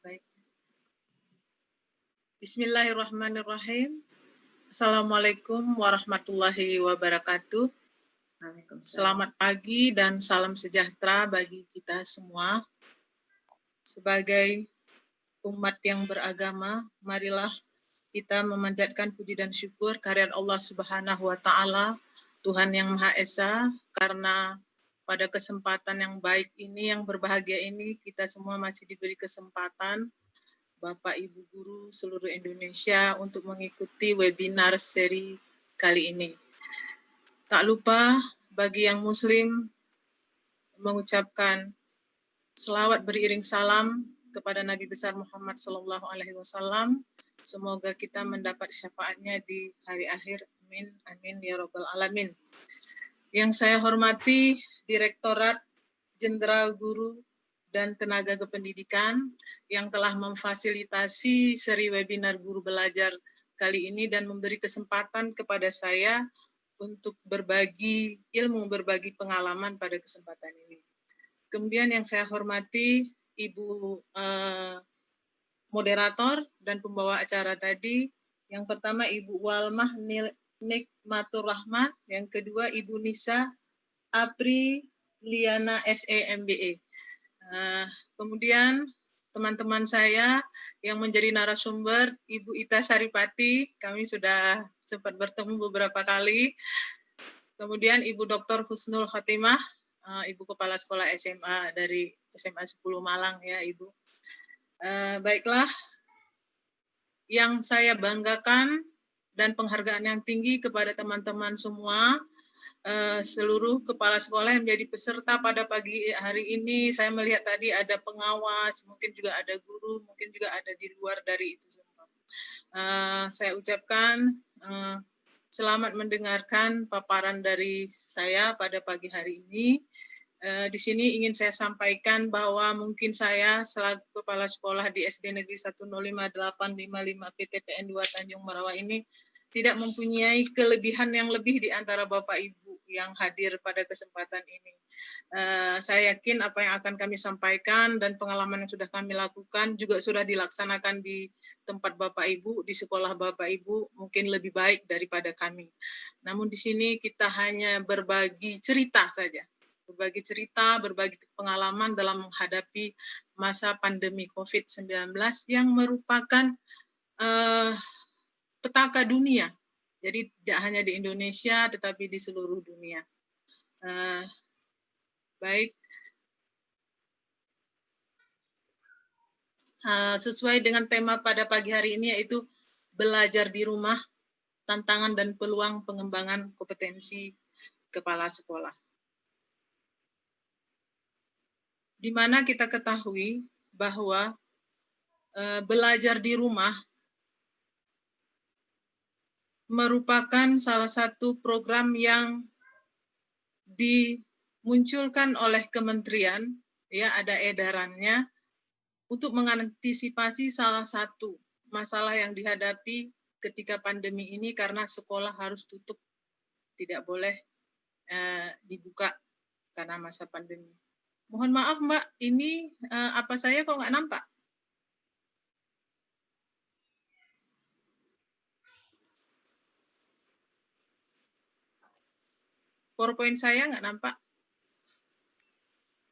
Baik. Bismillahirrahmanirrahim. Assalamualaikum warahmatullahi wabarakatuh. Selamat pagi dan salam sejahtera bagi kita semua. Sebagai umat yang beragama, marilah kita memanjatkan puji dan syukur kehadirat Allah Subhanahu wa Ta'ala, Tuhan yang Maha Esa, karena pada kesempatan yang baik ini, yang berbahagia ini, kita semua masih diberi kesempatan, Bapak Ibu Guru seluruh Indonesia, untuk mengikuti webinar seri kali ini. Tak lupa bagi yang Muslim mengucapkan selawat beriring salam kepada Nabi besar Muhammad SAW. Semoga kita mendapat syafaatnya di hari akhir. Amin, amin, ya Rabbal Alamin. Yang saya hormati Direktorat Jenderal Guru dan Tenaga Kependidikan yang telah memfasilitasi seri webinar Guru Belajar kali ini dan memberi kesempatan kepada saya untuk berbagi ilmu, berbagi pengalaman pada kesempatan ini. Kemudian yang saya hormati Ibu moderator dan pembawa acara tadi. Yang pertama Ibu Walmah Nikmatur Rahmat, yang kedua Ibu Nisa Apriliana SEMBE. Kemudian teman-teman saya yang menjadi narasumber, Ibu Ita Saripati, kami sudah sempat bertemu beberapa kali. Kemudian Ibu Dr. Husnul Khotimah, Ibu Kepala Sekolah SMA dari SMA 10 Malang ya Ibu. Baiklah, yang saya banggakan dan penghargaan yang tinggi kepada teman-teman semua, seluruh kepala sekolah yang menjadi peserta pada pagi hari ini. Saya melihat tadi ada pengawas, mungkin juga ada guru, mungkin juga ada di luar dari itu semua. Saya ucapkan selamat mendengarkan paparan dari saya pada pagi hari ini. Di sini ingin saya sampaikan bahwa mungkin saya selaku kepala sekolah di SD Negeri 1058855 PTPN 2 Tanjung Merawa ini tidak mempunyai kelebihan yang lebih di antara Bapak Ibu yang hadir pada kesempatan ini. Saya yakin apa yang akan kami sampaikan dan pengalaman yang sudah kami lakukan juga sudah dilaksanakan di tempat Bapak Ibu, di sekolah Bapak Ibu, mungkin lebih baik daripada kami. Namun di sini kita hanya berbagi cerita saja. Berbagi cerita, berbagi pengalaman dalam menghadapi masa pandemi COVID-19 yang merupakan petaka dunia. Jadi tidak hanya di Indonesia, tetapi di seluruh dunia. Baik, sesuai dengan tema pada pagi hari ini, yaitu belajar di rumah, tantangan dan peluang pengembangan kompetensi kepala sekolah. Di mana kita ketahui bahwa belajar di rumah merupakan salah satu program yang dimunculkan oleh kementerian, ya ada edarannya, untuk mengantisipasi salah satu masalah yang dihadapi ketika pandemi ini karena sekolah harus tutup, tidak boleh dibuka karena masa pandemi. Mohon maaf Mbak, ini apa saya kok nggak nampak? PowerPoint saya nggak nampak.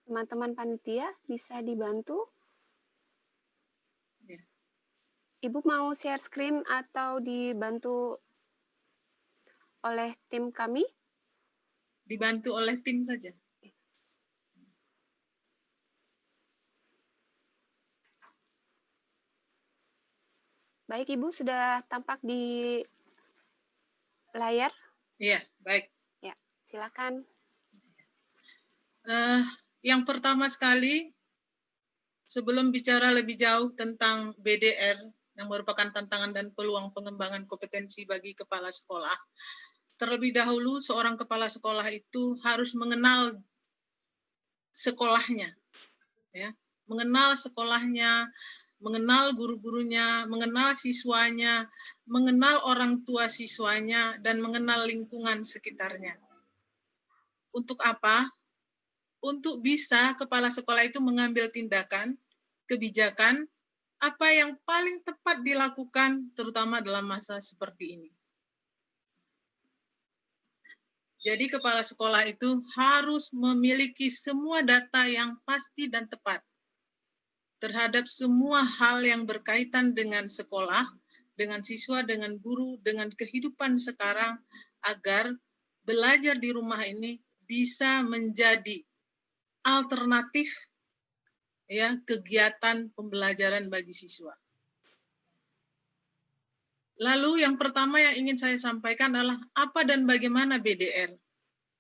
Teman-teman panitia bisa dibantu? Ya. Ibu mau share screen atau dibantu oleh tim kami? Dibantu oleh tim saja. Baik, Ibu sudah tampak di layar? Iya, baik. Ya, silakan. Yang pertama sekali, sebelum bicara lebih jauh tentang BDR, yang merupakan tantangan dan peluang pengembangan kompetensi bagi kepala sekolah, terlebih dahulu seorang kepala sekolah itu harus mengenal sekolahnya, ya, mengenal sekolahnya, mengenal guru-gurunya, mengenal siswanya, mengenal orang tua siswanya, dan mengenal lingkungan sekitarnya. Untuk apa? Untuk bisa kepala sekolah itu mengambil tindakan, kebijakan apa yang paling tepat dilakukan terutama dalam masa seperti ini. Jadi kepala sekolah itu harus memiliki semua data yang pasti dan tepat terhadap semua hal yang berkaitan dengan sekolah, dengan siswa, dengan guru, dengan kehidupan sekarang, agar belajar di rumah ini bisa menjadi alternatif ya kegiatan pembelajaran bagi siswa. Lalu yang pertama yang ingin saya sampaikan adalah apa dan bagaimana BDR.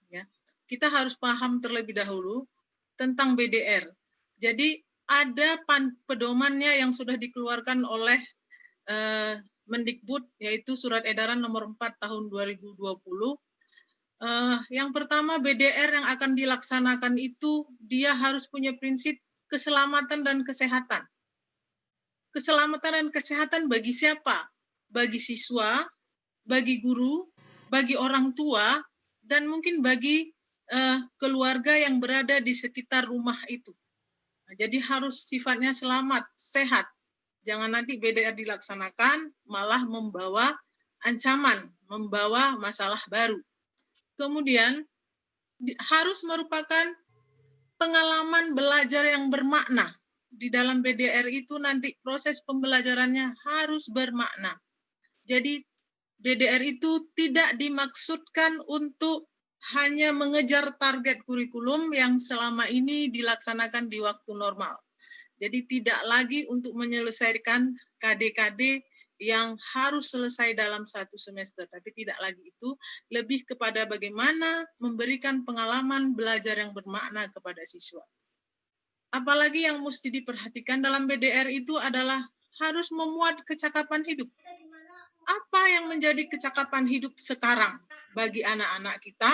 Ya, kita harus paham terlebih dahulu tentang BDR. Jadi ada pedomannya yang sudah dikeluarkan oleh Mendikbud, yaitu Surat Edaran Nomor 4 Tahun 2020. Yang pertama, BDR yang akan dilaksanakan itu dia harus punya prinsip keselamatan dan kesehatan. Keselamatan dan kesehatan bagi siapa? Bagi siswa, bagi guru, bagi orang tua, dan mungkin bagi keluarga yang berada di sekitar rumah itu. Nah, jadi harus sifatnya selamat, sehat. Jangan nanti BDR dilaksanakan malah membawa ancaman, membawa masalah baru. Kemudian harus merupakan pengalaman belajar yang bermakna. Di dalam BDR itu nanti proses pembelajarannya harus bermakna. Jadi BDR itu tidak dimaksudkan untuk hanya mengejar target kurikulum yang selama ini dilaksanakan di waktu normal. Jadi tidak lagi untuk menyelesaikan KD-KD yang harus selesai dalam 1 semester, tapi tidak lagi itu, lebih kepada bagaimana memberikan pengalaman belajar yang bermakna kepada siswa. Apalagi yang mesti diperhatikan dalam BDR itu adalah harus memuat kecakapan hidup. Apa yang menjadi kecakapan hidup sekarang bagi anak-anak kita,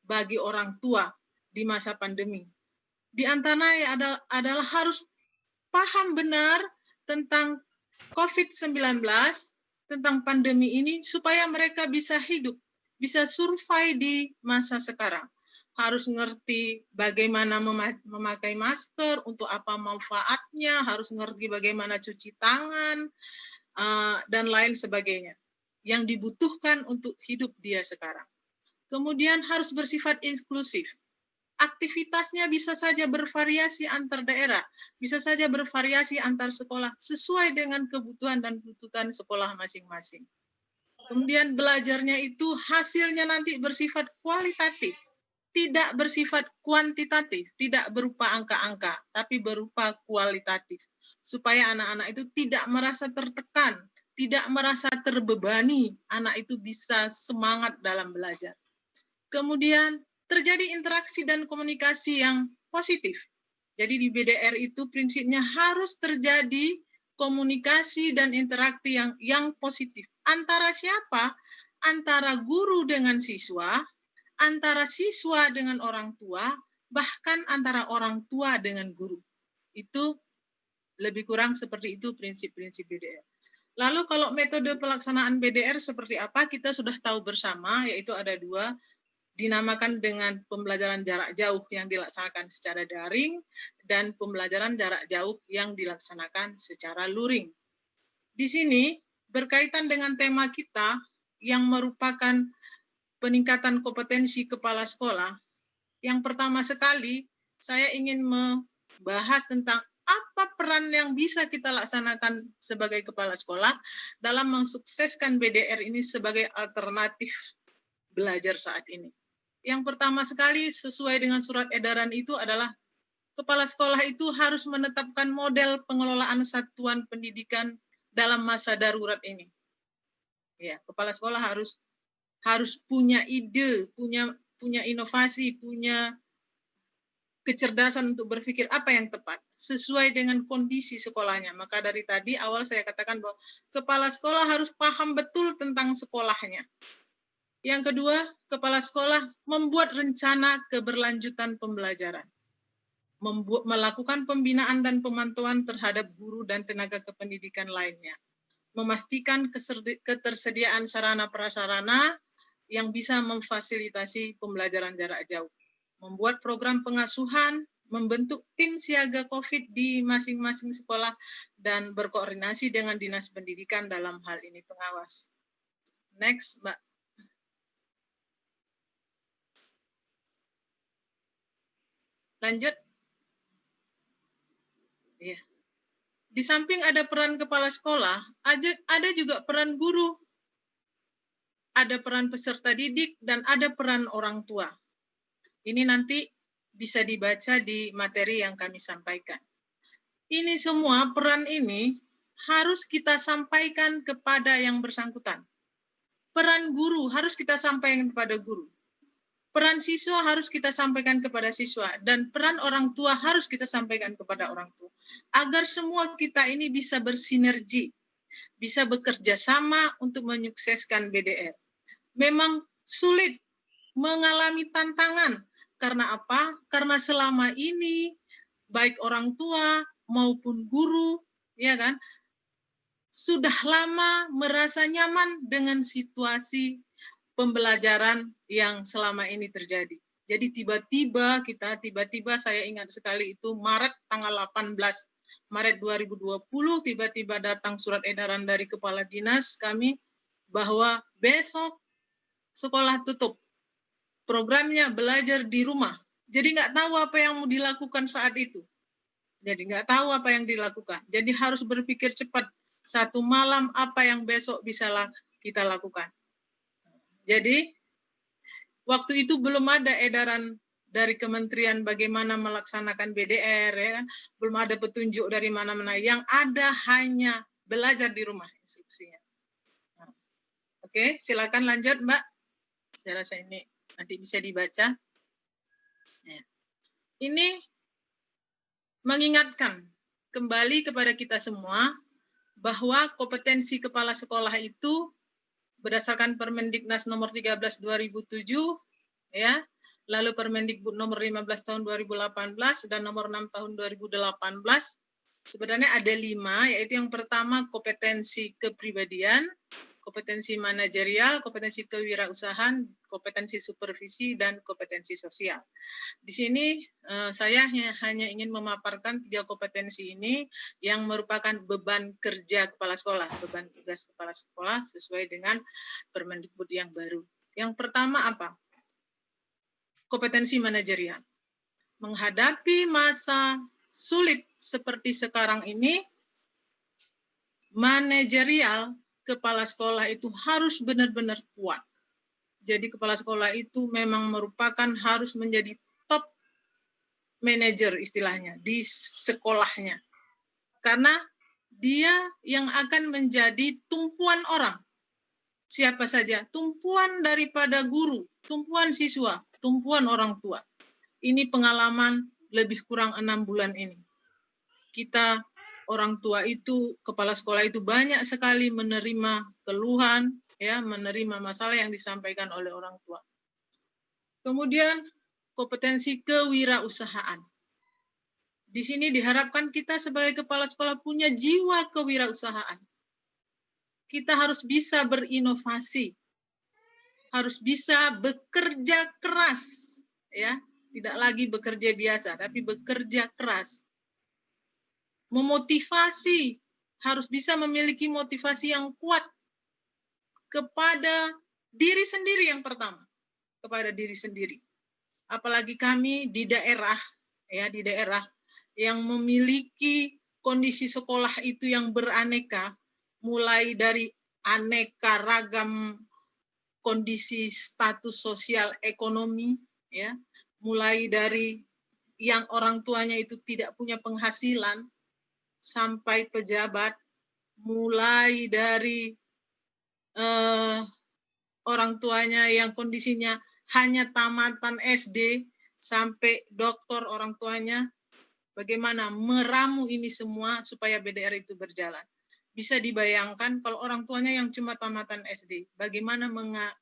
bagi orang tua di masa pandemi? Di antaranya adalah harus paham benar tentang COVID-19, tentang pandemi ini, supaya mereka bisa hidup, bisa survive di masa sekarang. Harus ngerti bagaimana memakai masker, untuk apa manfaatnya, harus ngerti bagaimana cuci tangan, dan lain sebagainya yang dibutuhkan untuk hidup dia sekarang. Kemudian harus bersifat inklusif. Aktivitasnya bisa saja bervariasi antar daerah, bisa saja bervariasi antar sekolah sesuai dengan kebutuhan dan tuntutan sekolah masing-masing. Kemudian belajarnya itu hasilnya nanti bersifat kualitatif, tidak bersifat kuantitatif, tidak berupa angka-angka, tapi berupa kualitatif. Supaya anak-anak itu tidak merasa tertekan, tidak merasa terbebani, anak itu bisa semangat dalam belajar. Kemudian terjadi interaksi dan komunikasi yang positif. Jadi di BDR itu prinsipnya harus terjadi komunikasi dan interaksi yang positif. Antara siapa? Antara guru dengan siswa, antara siswa dengan orang tua, bahkan antara orang tua dengan guru. Itu lebih kurang seperti itu prinsip-prinsip BDR. Lalu kalau metode pelaksanaan BDR seperti apa, kita sudah tahu bersama, yaitu ada 2, dinamakan dengan pembelajaran jarak jauh yang dilaksanakan secara daring, dan pembelajaran jarak jauh yang dilaksanakan secara luring. Di sini, berkaitan dengan tema kita, yang merupakan peningkatan kompetensi kepala sekolah, yang pertama sekali, saya ingin membahas tentang apa peran yang bisa kita laksanakan sebagai kepala sekolah dalam mensukseskan BDR ini sebagai alternatif belajar saat ini. Yang pertama sekali, sesuai dengan surat edaran itu adalah kepala sekolah itu harus menetapkan model pengelolaan satuan pendidikan dalam masa darurat ini. Ya, kepala sekolah harus punya ide, punya inovasi, punya kecerdasan untuk berpikir apa yang tepat sesuai dengan kondisi sekolahnya. Maka dari tadi awal saya katakan bahwa kepala sekolah harus paham betul tentang sekolahnya. Yang kedua, kepala sekolah membuat rencana keberlanjutan pembelajaran, melakukan pembinaan dan pemantauan terhadap guru dan tenaga kependidikan lainnya, memastikan ketersediaan sarana prasarana yang bisa memfasilitasi pembelajaran jarak jauh, membuat program pengasuhan, membentuk tim siaga COVID di masing-masing sekolah dan berkoordinasi dengan Dinas Pendidikan dalam hal ini pengawas. Next, Mbak. Lanjut. Ya. Di samping ada peran kepala sekolah, ada juga peran guru, ada peran peserta didik, dan ada peran orang tua. Ini nanti bisa dibaca di materi yang kami sampaikan. Ini semua peran ini harus kita sampaikan kepada yang bersangkutan. Peran guru harus kita sampaikan kepada guru. Peran siswa harus kita sampaikan kepada siswa, dan peran orang tua harus kita sampaikan kepada orang tua. Agar semua kita ini bisa bersinergi, bisa bekerja sama untuk menyukseskan BDR. Memang sulit, mengalami tantangan. Karena apa? Karena selama ini, baik orang tua maupun guru, ya kan, sudah lama merasa nyaman dengan situasi pembelajaran yang selama ini terjadi. Jadi tiba-tiba saya ingat sekali itu Maret tanggal 18 Maret 2020 tiba-tiba datang surat edaran dari kepala dinas kami bahwa besok sekolah tutup. Programnya belajar di rumah. Jadi nggak tahu apa yang mau dilakukan saat itu. Jadi nggak tahu apa yang dilakukan. Jadi harus berpikir cepat. Satu malam apa yang besok bisa kita lakukan. Jadi, waktu itu belum ada edaran dari kementerian bagaimana melaksanakan BDR, ya. Belum ada petunjuk dari mana-mana. Yang ada hanya belajar di rumah instruksinya. Nah, oke, silakan lanjut, Mbak. Saya rasa ini nanti bisa dibaca. Ya. Ini mengingatkan kembali kepada kita semua bahwa kompetensi kepala sekolah itu berdasarkan Permendiknas nomor 13 2007 ya, lalu Permendikbud nomor 15 tahun 2018 dan nomor 6 tahun 2018 sebenarnya ada 5, yaitu yang pertama kompetensi kepribadian, kompetensi manajerial, kompetensi kewirausahaan, kompetensi supervisi, dan kompetensi sosial. Di sini saya hanya ingin memaparkan 3 kompetensi ini yang merupakan beban kerja kepala sekolah, beban tugas kepala sekolah sesuai dengan Permendikbud yang baru. Yang pertama apa? Kompetensi manajerial. Menghadapi masa sulit seperti sekarang ini, manajerial kepala sekolah itu harus benar-benar kuat. Jadi kepala sekolah itu memang merupakan harus menjadi top manager istilahnya di sekolahnya. Karena dia yang akan menjadi tumpuan orang. Siapa saja? Tumpuan daripada guru, tumpuan siswa, tumpuan orang tua. Ini pengalaman lebih kurang 6 bulan ini. Kita orang tua itu, kepala sekolah itu banyak sekali menerima keluhan, ya, menerima masalah yang disampaikan oleh orang tua. Kemudian kompetensi kewirausahaan. Di sini diharapkan kita sebagai kepala sekolah punya jiwa kewirausahaan. Kita harus bisa berinovasi, harus bisa bekerja keras, ya, tidak lagi bekerja biasa, tapi bekerja keras. Memotivasi, harus bisa memiliki motivasi yang kuat kepada diri sendiri yang pertama, kepada diri sendiri. Apalagi kami di daerah, ya, di daerah yang memiliki kondisi sekolah itu yang beraneka, mulai dari aneka ragam kondisi status sosial ekonomi, ya, mulai dari yang orang tuanya itu tidak punya penghasilan, sampai pejabat, mulai dari orang tuanya yang kondisinya hanya tamatan SD, sampai doktor orang tuanya, bagaimana meramu ini semua supaya BDR itu berjalan. Bisa dibayangkan kalau orang tuanya yang cuma tamatan SD, bagaimana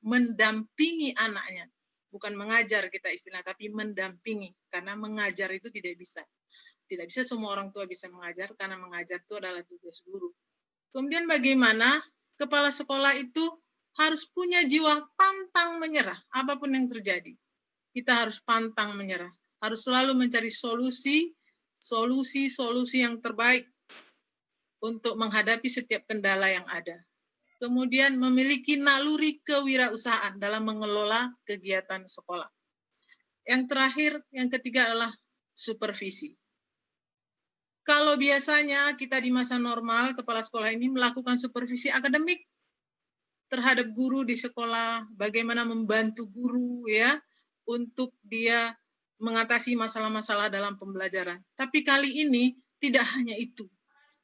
mendampingi anaknya. Bukan mengajar kita istilah, tapi mendampingi. Karena mengajar itu tidak bisa. Tidak bisa semua orang tua bisa mengajar, karena mengajar itu adalah tugas guru. Kemudian bagaimana kepala sekolah itu harus punya jiwa pantang menyerah, apapun yang terjadi. Kita harus pantang menyerah. harus selalu mencari solusi yang terbaik untuk menghadapi setiap kendala yang ada. Kemudian memiliki naluri kewirausahaan dalam mengelola kegiatan sekolah. Yang terakhir, yang ketiga adalah supervisi. Kalau biasanya kita di masa normal, kepala sekolah ini melakukan supervisi akademik terhadap guru di sekolah, bagaimana membantu guru ya untuk dia mengatasi masalah-masalah dalam pembelajaran. Tapi kali ini tidak hanya itu.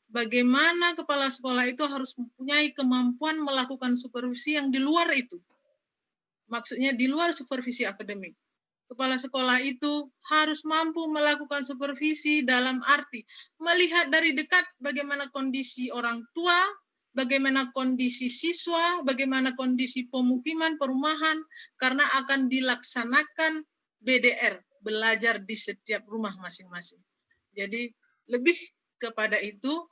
Bagaimana kepala sekolah itu harus mempunyai kemampuan melakukan supervisi yang di luar itu. Maksudnya di luar supervisi akademik. Kepala sekolah itu harus mampu melakukan supervisi dalam arti melihat dari dekat bagaimana kondisi orang tua, bagaimana kondisi siswa, bagaimana kondisi pemukiman, perumahan, karena akan dilaksanakan BDR, belajar di setiap rumah masing-masing. Jadi lebih kepada itu,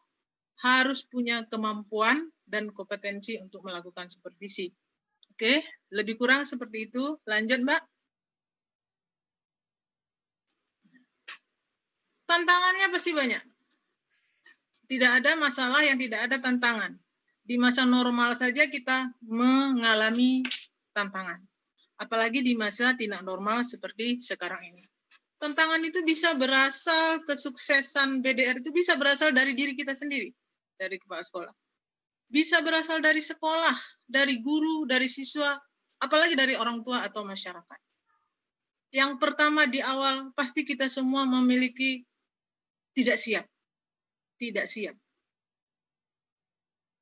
harus punya kemampuan dan kompetensi untuk melakukan supervisi. Oke, lebih kurang seperti itu. Lanjut, Mbak. Tantangannya pasti banyak. Tidak ada masalah yang tidak ada tantangan. Di masa normal saja kita mengalami tantangan. Apalagi di masa tidak normal seperti sekarang ini. Tantangan itu bisa berasal, kesuksesan BDR itu bisa berasal dari diri kita sendiri. Dari kepala sekolah. Bisa berasal dari sekolah, dari guru, dari siswa, apalagi dari orang tua atau masyarakat. Yang pertama di awal, pasti kita semua memiliki tidak siap. Tidak siap.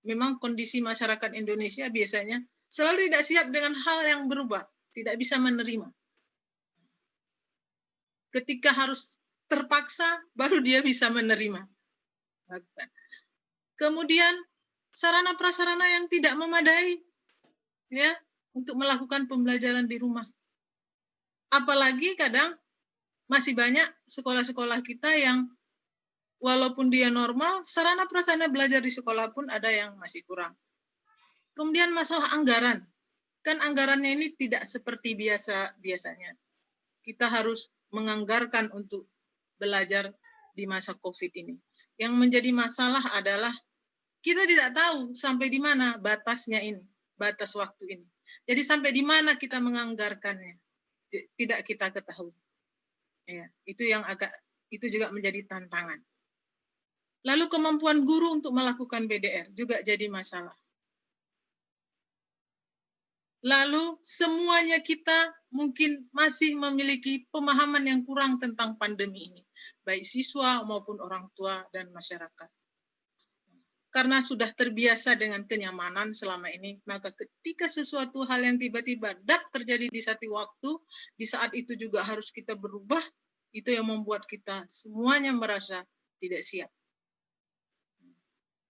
Memang kondisi masyarakat Indonesia biasanya selalu tidak siap dengan hal yang berubah, tidak bisa menerima. Ketika harus terpaksa, baru dia bisa menerima. Kemudian sarana prasarana yang tidak memadai ya untuk melakukan pembelajaran di rumah. Apalagi kadang masih banyak sekolah-sekolah kita yang walaupun dia normal, sarana prasarana belajar di sekolah pun ada yang masih kurang. Kemudian masalah anggaran. Kan anggarannya ini tidak seperti biasanya. Kita harus menganggarkan untuk belajar di masa COVID ini. Yang menjadi masalah adalah kita tidak tahu sampai di mana batasnya ini, batas waktu ini. Jadi sampai di mana kita menganggarkannya, tidak kita ketahui. Ya, itu juga menjadi tantangan. Lalu kemampuan guru untuk melakukan BDR juga jadi masalah. Lalu semuanya kita mungkin masih memiliki pemahaman yang kurang tentang pandemi ini, baik siswa maupun orang tua dan masyarakat. Karena sudah terbiasa dengan kenyamanan selama ini, maka ketika sesuatu hal yang tiba-tiba terjadi di satu waktu, di saat itu juga harus kita berubah, itu yang membuat kita semuanya merasa tidak siap.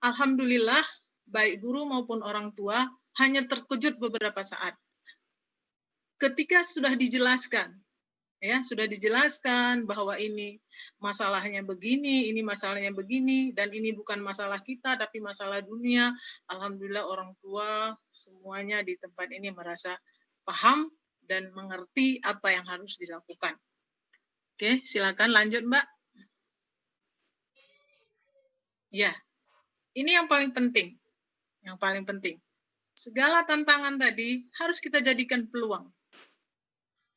Alhamdulillah, baik guru maupun orang tua hanya terkejut beberapa saat. Ketika sudah dijelaskan, sudah dijelaskan bahwa ini masalahnya begini, ini masalahnya begini, dan ini bukan masalah kita, tapi masalah dunia. Alhamdulillah orang tua semuanya di tempat ini merasa paham dan mengerti apa yang harus dilakukan. Oke, silakan lanjut, Mbak. Ya, ini yang paling penting. Yang paling penting. Segala tantangan tadi harus kita jadikan peluang.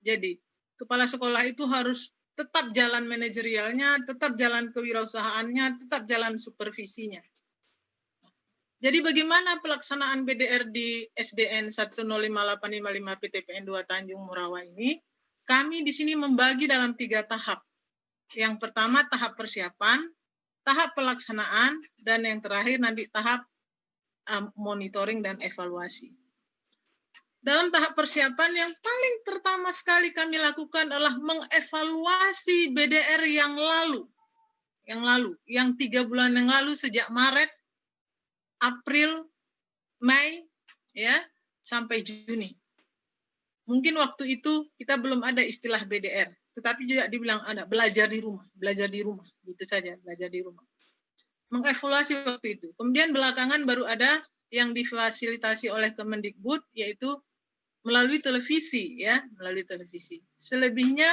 Jadi, kepala sekolah itu harus tetap jalan manajerialnya, tetap jalan kewirausahaannya, tetap jalan supervisinya. Jadi bagaimana pelaksanaan BDR di SDN 105855 PTPN 2 Tanjung Morawa ini? Kami di sini membagi dalam 3 tahap. Yang pertama tahap persiapan, tahap pelaksanaan, dan yang terakhir nanti tahap monitoring dan evaluasi. Dalam tahap persiapan yang paling pertama sekali kami lakukan adalah mengevaluasi BDR yang lalu, yang 3 bulan yang lalu sejak Maret, April, Mei, sampai Juni. Mungkin waktu itu kita belum ada istilah BDR, tetapi juga dibilang ada belajar di rumah, gitu saja, belajar di rumah. Mengevaluasi waktu itu. Kemudian belakangan baru ada yang difasilitasi oleh Kemendikbud, yaitu melalui televisi, melalui televisi. Selebihnya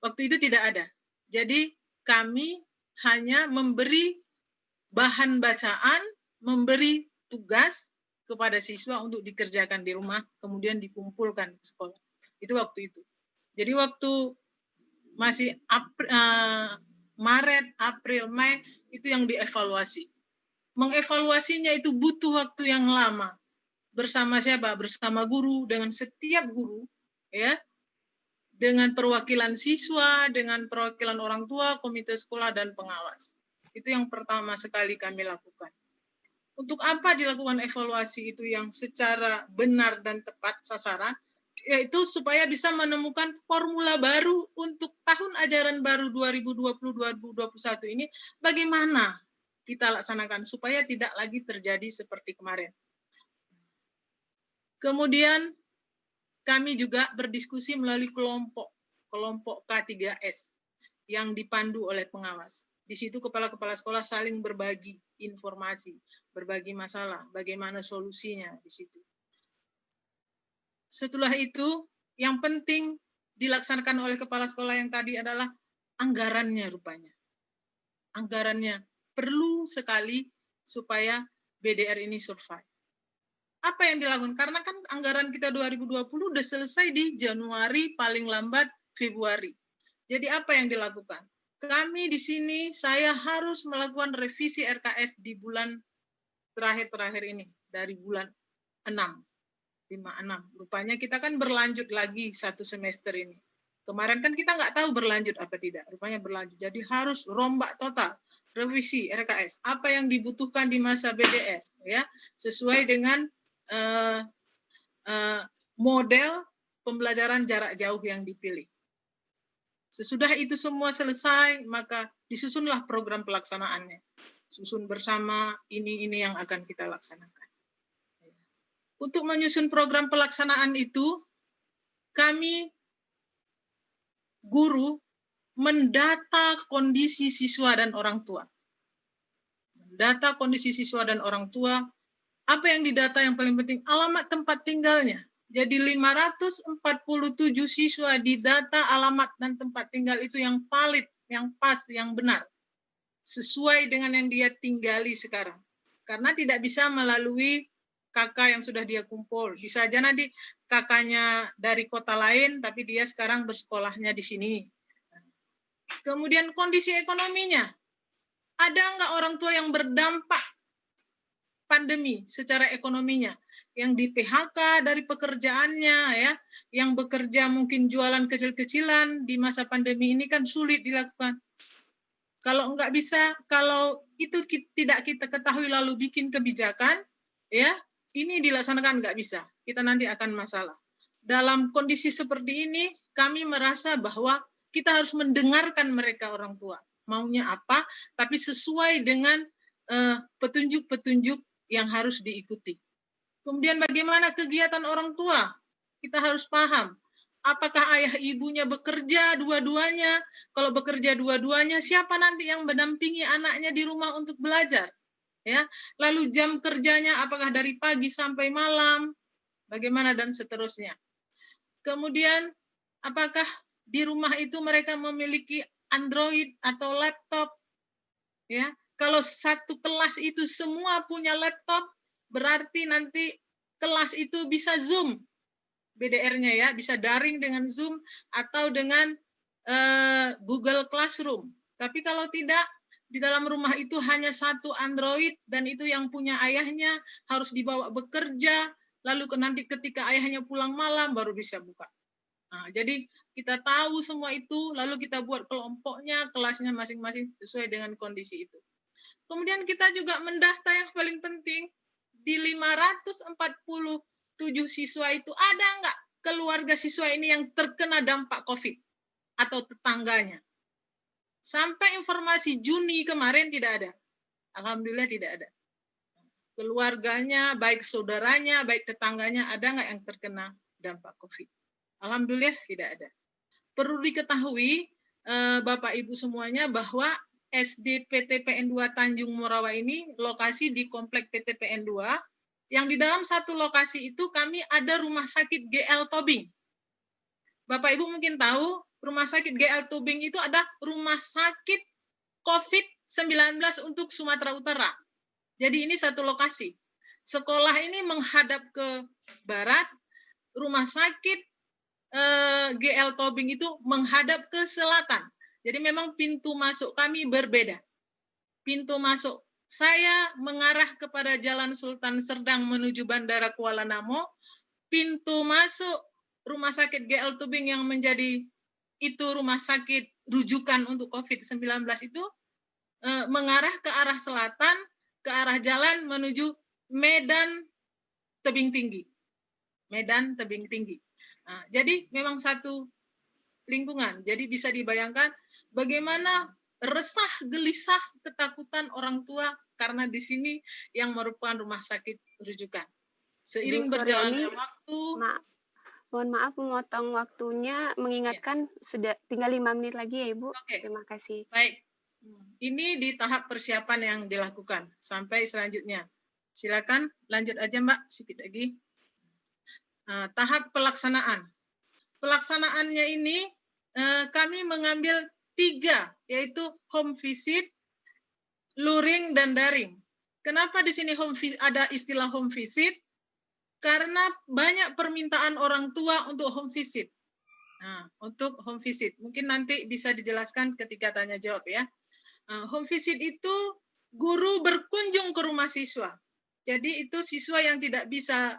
Waktu itu tidak ada. Jadi kami hanya memberi bahan bacaan, memberi tugas kepada siswa untuk dikerjakan di rumah, kemudian dikumpulkan ke sekolah. Itu waktu itu. Jadi waktu masih Maret, April, Mei, itu yang dievaluasi. Mengevaluasinya itu butuh waktu yang lama. Bersama siapa? Bersama guru, dengan setiap guru, ya, dengan perwakilan siswa, dengan perwakilan orang tua, komite sekolah, dan pengawas. Itu yang pertama sekali kami lakukan. Untuk apa dilakukan evaluasi itu yang secara benar dan tepat sasaran? Yaitu supaya bisa menemukan formula baru untuk tahun ajaran baru 2020-2021 ini, bagaimana kita laksanakan supaya tidak lagi terjadi seperti kemarin. Kemudian kami juga berdiskusi melalui kelompok K3S yang dipandu oleh pengawas. Di situ kepala-kepala sekolah saling berbagi informasi, berbagi masalah, bagaimana solusinya di situ. Setelah itu, yang penting dilaksanakan oleh kepala sekolah yang tadi adalah anggarannya rupanya. Anggarannya perlu sekali supaya BDR ini survive. Apa yang dilakukan? Karena kan anggaran kita 2020 udah selesai di Januari, paling lambat Februari. Jadi apa yang dilakukan? Kami di sini, saya harus melakukan revisi RKS di bulan terakhir ini, dari bulan 6. Rupanya kita kan berlanjut lagi satu semester ini. Kemarin kan kita nggak tahu berlanjut apa tidak. Rupanya berlanjut. Jadi harus rombak total, revisi RKS. Apa yang dibutuhkan di masa BDR, ya, sesuai dengan model pembelajaran jarak jauh yang dipilih. Sesudah itu semua selesai, maka disusunlah program pelaksanaannya. Susun bersama, ini yang akan kita laksanakan. Untuk menyusun program pelaksanaan itu, kami guru mendata kondisi siswa dan orang tua. Mendata kondisi siswa dan orang tua. Apa yang didata yang paling penting? Alamat tempat tinggalnya. Jadi 547 siswa didata alamat dan tempat tinggal itu yang valid, yang pas, yang benar. Sesuai dengan yang dia tinggali sekarang. Karena tidak bisa melalui kakak yang sudah dia kumpul. Bisa aja nanti kakaknya dari kota lain, tapi dia sekarang bersekolahnya di sini. Kemudian kondisi ekonominya. Ada nggak orang tua yang berdampak pandemi secara ekonominya, yang di PHK dari pekerjaannya, ya, yang bekerja mungkin jualan kecil-kecilan di masa pandemi ini kan sulit dilakukan. Kalau nggak bisa, kalau itu tidak kita ketahui lalu bikin kebijakan, ya, ini dilaksanakan nggak bisa. Kita nanti akan masalah. Dalam kondisi seperti ini, kami merasa bahwa kita harus mendengarkan mereka orang tua. Maunya apa, tapi sesuai dengan petunjuk-petunjuk yang harus diikuti. Kemudian bagaimana kegiatan orang tua? Kita harus paham. Apakah ayah ibunya bekerja dua-duanya? Kalau bekerja dua-duanya, siapa nanti yang mendampingi anaknya di rumah untuk belajar? Ya, lalu jam kerjanya apakah dari pagi sampai malam? Bagaimana dan seterusnya. Kemudian apakah di rumah itu mereka memiliki Android atau laptop? Ya, kalau satu kelas itu semua punya laptop, berarti nanti kelas itu bisa Zoom, BDR-nya ya, bisa daring dengan Zoom atau dengan Google Classroom. Tapi kalau tidak, di dalam rumah itu hanya satu Android, dan itu yang punya ayahnya harus dibawa bekerja, lalu nanti ketika ayahnya pulang malam baru bisa buka. Nah, jadi kita tahu semua itu, lalu kita buat kelompoknya, kelasnya masing-masing sesuai dengan kondisi itu. Kemudian kita juga mendata yang paling penting, di 547 siswa itu ada nggak keluarga siswa ini yang terkena dampak COVID atau tetangganya. Sampai informasi Juni kemarin tidak ada. Alhamdulillah tidak ada. Keluarganya, baik saudaranya, baik tetangganya, ada nggak yang terkena dampak COVID. Alhamdulillah tidak ada. Perlu diketahui, Bapak Ibu semuanya, bahwa SD PTPN 2 Tanjung Morawa ini lokasi di Komplek PTPN 2, yang di dalam satu lokasi itu kami ada rumah sakit GL Tobing. Bapak Ibu mungkin tahu, rumah sakit GL Tubing itu ada rumah sakit COVID-19 untuk Sumatera Utara. Jadi ini satu lokasi. Sekolah ini menghadap ke barat, rumah sakit GL Tobing itu menghadap ke selatan. Jadi memang pintu masuk kami berbeda. Pintu masuk saya mengarah kepada Jalan Sultan Serdang menuju Bandara Kuala Namu. Pintu masuk rumah sakit GL Tubing yang menjadi itu rumah sakit rujukan untuk COVID-19 itu mengarah ke arah selatan, ke arah jalan menuju Medan Tebing Tinggi. Medan Tebing Tinggi. Nah, jadi memang satu lingkungan. Jadi bisa dibayangkan bagaimana resah, gelisah, ketakutan orang tua karena di sini yang merupakan rumah sakit rujukan. Seiring berjalannya waktu. Mohon maaf memotong waktunya, mengingatkan sudah tinggal 5 menit lagi ya Ibu. Oke. Terima kasih. Baik. Ini di tahap persiapan yang dilakukan sampai selanjutnya. Silakan lanjut aja Mbak, sedikit lagi. Tahap pelaksanaan. Pelaksanaannya ini kami mengambil 3, yaitu home visit, luring, dan daring. Kenapa di sini ada istilah home visit? Karena banyak permintaan orang tua untuk home visit. Nah, untuk home visit, mungkin nanti bisa dijelaskan ketika tanya jawab ya. Home visit itu guru berkunjung ke rumah siswa. Jadi itu siswa yang tidak bisa,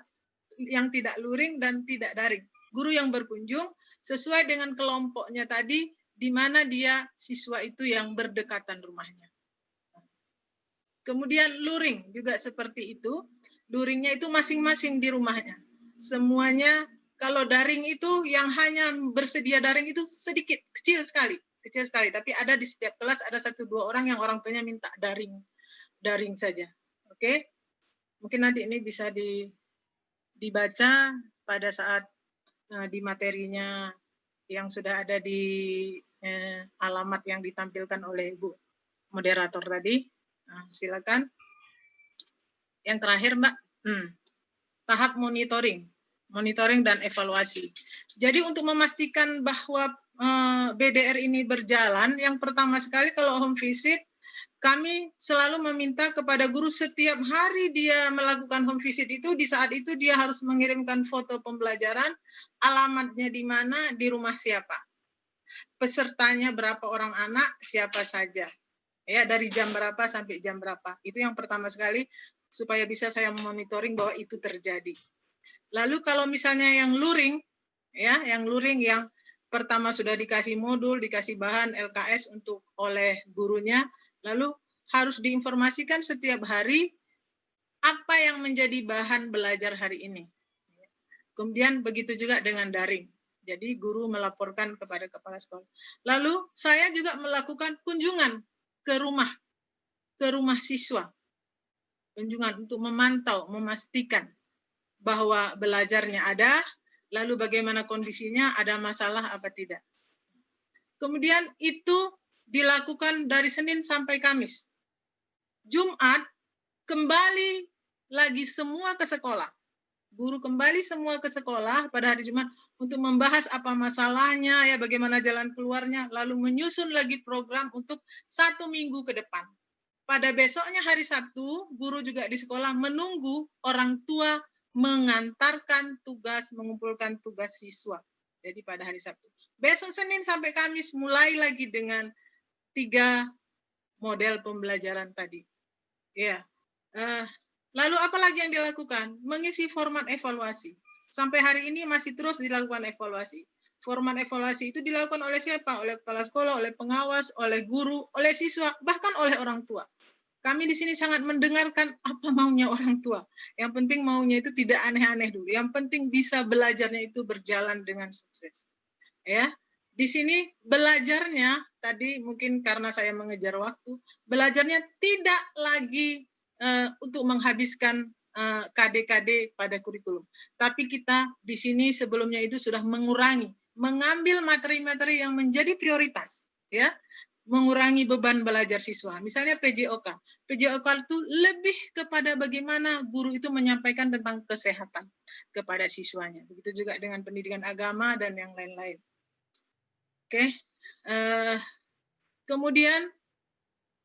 yang tidak luring dan tidak daring. Guru yang berkunjung sesuai dengan kelompoknya tadi, di mana dia siswa itu yang berdekatan rumahnya. Kemudian luring juga seperti itu. Luringnya itu masing-masing di rumahnya. Semuanya, kalau daring itu yang hanya bersedia daring itu sedikit, kecil sekali. Tapi ada di setiap kelas ada 1-2 orang yang orang tuanya minta daring saja. Oke? Mungkin nanti ini bisa dibaca pada saat di materinya yang sudah ada di alamat yang ditampilkan oleh Ibu moderator tadi. Nah, silakan. Yang terakhir, Mbak, tahap monitoring dan evaluasi. Jadi untuk memastikan bahwa BDR ini berjalan, yang pertama sekali kalau home visit, kami selalu meminta kepada guru setiap hari dia melakukan home visit itu, di saat itu dia harus mengirimkan foto pembelajaran, alamatnya di mana, di rumah siapa. Pesertanya berapa orang anak, siapa saja. Ya, dari jam berapa sampai jam berapa. Itu yang pertama sekali, supaya bisa saya monitoring bahwa itu terjadi. Lalu kalau misalnya yang luring, ya, yang pertama sudah dikasih modul, dikasih bahan LKS oleh gurunya, lalu harus diinformasikan setiap hari apa yang menjadi bahan belajar hari ini. Kemudian begitu juga dengan daring. Jadi guru melaporkan kepada kepala sekolah. Lalu saya juga melakukan kunjungan ke rumah siswa. Kunjungan untuk memantau, memastikan bahwa belajarnya ada, lalu bagaimana kondisinya, ada masalah apa tidak. Kemudian itu dilakukan dari Senin sampai Kamis. Jumat kembali lagi semua ke sekolah. Guru kembali semua ke sekolah pada hari Jumat untuk membahas apa masalahnya, ya bagaimana jalan keluarnya, lalu menyusun lagi program untuk 1 minggu ke depan. Pada besoknya hari Sabtu, guru juga di sekolah menunggu orang tua mengantarkan tugas, mengumpulkan tugas siswa. Jadi pada hari Sabtu. Besok Senin sampai Kamis mulai lagi dengan 3 model pembelajaran tadi. Ya. Lalu apa lagi yang dilakukan? Mengisi format evaluasi. Sampai hari ini masih terus dilakukan evaluasi. Format evaluasi itu dilakukan oleh siapa? Oleh kepala sekolah, oleh pengawas, oleh guru, oleh siswa, bahkan oleh orang tua. Kami di sini sangat mendengarkan apa maunya orang tua. Yang penting maunya itu tidak aneh-aneh dulu. Yang penting bisa belajarnya itu berjalan dengan sukses. Ya, di sini belajarnya tadi mungkin karena saya mengejar waktu, belajarnya tidak lagi untuk menghabiskan KD-KD pada kurikulum. Tapi kita di sini sebelumnya itu sudah mengambil materi-materi yang menjadi prioritas, ya. Mengurangi beban belajar siswa. Misalnya PJOK. PJOK itu lebih kepada bagaimana guru itu menyampaikan tentang kesehatan kepada siswanya. Begitu juga dengan pendidikan agama dan yang lain-lain. Oke. Kemudian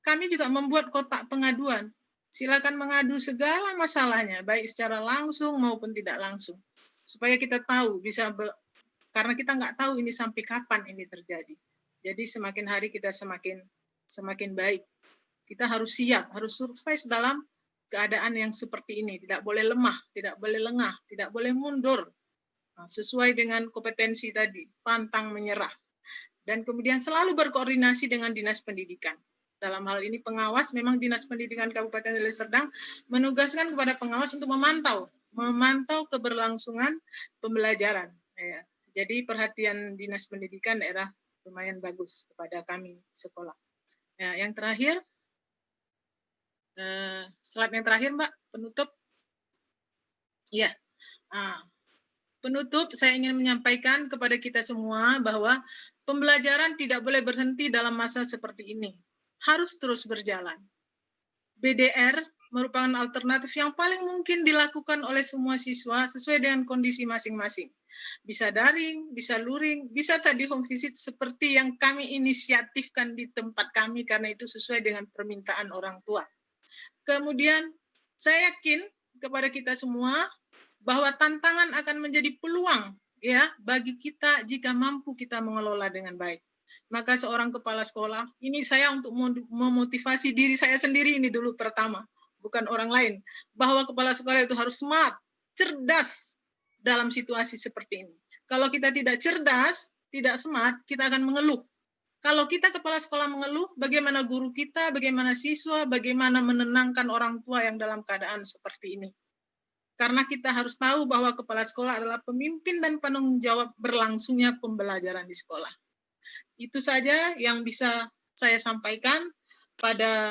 kami juga membuat kotak pengaduan. Silakan mengadu segala masalahnya, baik secara langsung maupun tidak langsung. Supaya kita tahu, karena kita nggak tahu ini sampai kapan ini terjadi. Jadi semakin hari kita semakin baik. Kita harus siap, harus survive dalam keadaan yang seperti ini. Tidak boleh lemah, tidak boleh lengah, tidak boleh mundur. Sesuai dengan kompetensi tadi, pantang menyerah. Dan kemudian selalu berkoordinasi dengan Dinas Pendidikan. Dalam hal ini pengawas, memang Dinas Pendidikan Kabupaten Deli Serdang menugaskan kepada pengawas untuk memantau keberlangsungan pembelajaran. Ya. Jadi perhatian Dinas Pendidikan daerah lumayan bagus kepada kami sekolah. Ya, yang terakhir, slide yang terakhir Mbak, penutup. Ya, penutup saya ingin menyampaikan kepada kita semua bahwa pembelajaran tidak boleh berhenti dalam masa seperti ini. Harus terus berjalan. BDR merupakan alternatif yang paling mungkin dilakukan oleh semua siswa sesuai dengan kondisi masing-masing. Bisa daring, bisa luring, bisa tadi home visit seperti yang kami inisiatifkan di tempat kami karena itu sesuai dengan permintaan orang tua. Kemudian saya yakin kepada kita semua bahwa tantangan akan menjadi peluang ya bagi kita jika mampu kita mengelola dengan baik. Maka seorang kepala sekolah, ini saya untuk memotivasi diri saya sendiri ini dulu pertama, bukan orang lain, bahwa kepala sekolah itu harus smart, cerdas dalam situasi seperti ini. Kalau kita tidak cerdas, tidak smart, kita akan mengeluh. Kalau kita kepala sekolah mengeluh, bagaimana guru kita, bagaimana siswa, bagaimana menenangkan orang tua yang dalam keadaan seperti ini. Karena kita harus tahu bahwa kepala sekolah adalah pemimpin dan penanggung jawab berlangsungnya pembelajaran di sekolah. Itu saja yang bisa saya sampaikan pada